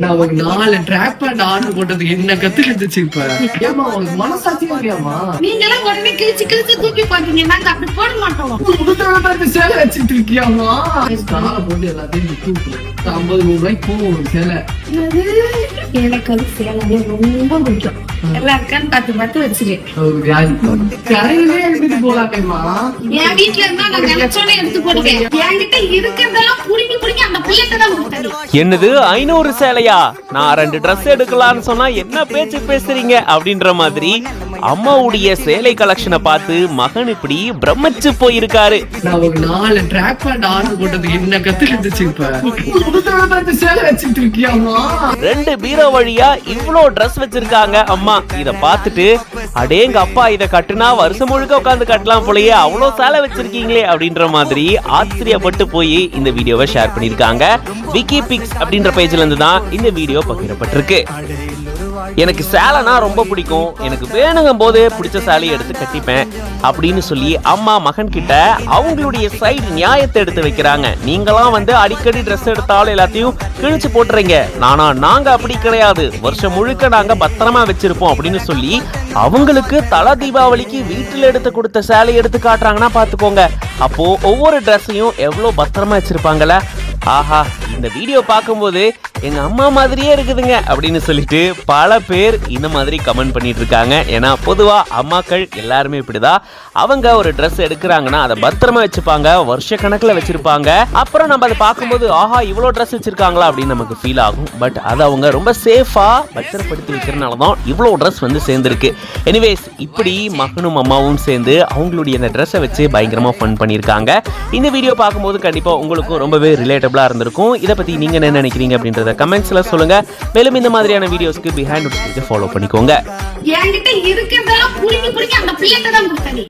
நான் ஒரு 4 track pant order போட்டது என்ன கத்துக்கிட்டுச்சு இப்ப. ஏமா உனக்கு மனசாட்சியா இல்லையாமா? நீங்க எல்லாம் உடனே கிழிச்சு கிழிச்சு தூக்கி போட்டீங்க, நாங்க அப்படி போட மாட்டோம். சேலை வச்சுட்டு இருக்கியாமா? காலை போட்டு எல்லாத்தையும் தூக்கு. 50 ரூபாய்க்கு போகும் ஒரு சேலை. எனக்கு அது சேலை ரொம்ப பிடிக்கும். எல்லாம் இருக்கான்னு பார்த்து வச்சிருக்கேன். ஒரு வியாதி கரையிலே எடுத்துட்டு போலாமேமா. என் வீட்டுல இருந்தா நான் நினைச்சோன்னே எடுத்து போடுவேன். என்கிட்ட இருக்கிறதெல்லாம் புடுங்கி புடுங்கி அந்த பிள்ளைகிட்ட தான் கொடுத்தது. என்னது 500 சேலையா? நான் 2 Dress எடுக்கலான்னு சொன்னா என்ன பேச்சு பேசுறீங்க அப்படின்ற மாதிரி அம்மாவுடைய சேலை கலெக்ஷனை பார்த்து மகன் இப்படி பிரமிச்சு போயிருக்காரு. நான் ஒரு 4 ட்ராக் பேண்ட் ஆர்டர் போட்டது என்ன கத்துக்கிட்டுச்சு இப்ப. சேலை வச்சுட்டு இருக்கியாமா? 2 பீரோ வழியா இவ்ளோ Dress வச்சிருக்காங்க அம்மா. இத பார்த்துட்டு அடேங்க அப்பா, இத கட்டுனா வருஷம் முழுக்க உட்கார்ந்து கட்டலாம் போலயே, அவ்வளோ சேலை வச்சிருக்கீங்களே அப்படின்ற மாதிரி ஆச்சரியப்பட்டு போய் இந்த வீடியோவை ஷேர் பண்ணிருக்காங்க. விக்கி பிக்ஸ் அப்படின்ற பேஜ்ல இருந்து தான் இந்த வீடியோ பகிரப்பட்டிருக்கு. எனக்கு சேலைனா ரொம்ப பிடிக்கும், எனக்கு வேணுங்கும் போது பிடிச்ச சேலையை எடுத்து கட்டிப்பேன் அப்படின்னு சொல்லி அம்மா மகன் கிட்ட அவங்களுடைய சைடு நியாயத்தை எடுத்து வைக்கிறாங்க. நீங்களாம் வந்து அடிக்கடி ட்ரெஸ் எடுத்தாலும் எல்லாத்தையும் கிழிச்சு போட்டுறீங்க, நாங்க அப்படி கிடையாது, வருஷம் முழுக்க நாங்க பத்திரமா வச்சிருப்போம் அப்படின்னு சொல்லி அவங்களுக்கு தல தீபாவளிக்கு வீட்டுல எடுத்து கொடுத்த சேலை எடுத்து காட்டுறாங்கன்னா பாத்துக்கோங்க. அப்போ ஒவ்வொரு ட்ரெஸ்ஸையும் எவ்வளவு பத்திரமா வச்சிருப்பாங்கல்ல. ஆஹா, இந்த வீடியோ பார்க்கும்போது எங்க அம்மா மாதிரியே இருக்குதுங்க அப்படின்னு சொல்லிட்டு பல பேர் இந்த மாதிரி கமெண்ட் பண்ணிட்டு இருக்காங்க. ஏன்னா பொதுவா அம்மாக்கள் எல்லாருமே இப்படிதான், அவங்க ஒரு ட்ரெஸ் எடுக்கிறாங்கன்னா அதை பத்திரமா வச்சுப்பாங்க, வருஷ கணக்குல வச்சிருப்பாங்க. அப்புறம் நம்ம அதை பார்க்கும்போது ஆஹா இவ்வளோ ட்ரெஸ் வச்சிருக்காங்களா அப்படின்னு நமக்கு ஃபீல் ஆகும். பட் அதை அவங்க ரொம்ப சேஃபா பத்திரப்படுத்தி வைக்கிறதுனாலதான் இவ்வளோ ட்ரெஸ் வந்து சேர்ந்துருக்கு. எனிவேஸ், இப்படி மகனும் அம்மாவும் சேர்ந்து அவங்களுடைய அந்த ட்ரெஸ்ஸை வச்சு பயங்கரமா ஃபன் பண்ணியிருக்காங்க. இந்த வீடியோ பார்க்கும்போது கண்டிப்பா உங்களுக்கும் ரொம்பவே ரிலேட்டபிளா இருந்திருக்கும். இதை பத்தி நீங்க என்ன நினைக்கிறீங்க அப்படின்றத கமெண்ட்ஸ்ல சொல்லுங்க. மேலும் இந்த மாதிரியான வீடியோஸ்க்கு பிஹைண்ட் ஃபாலோ பண்ணிக்கோங்க. என்கிட்ட இருக்கிறதெல்லாம் புடுங்கி புடுங்கி அந்த பிள்ளைகிட்ட தான் கொடுத்தது.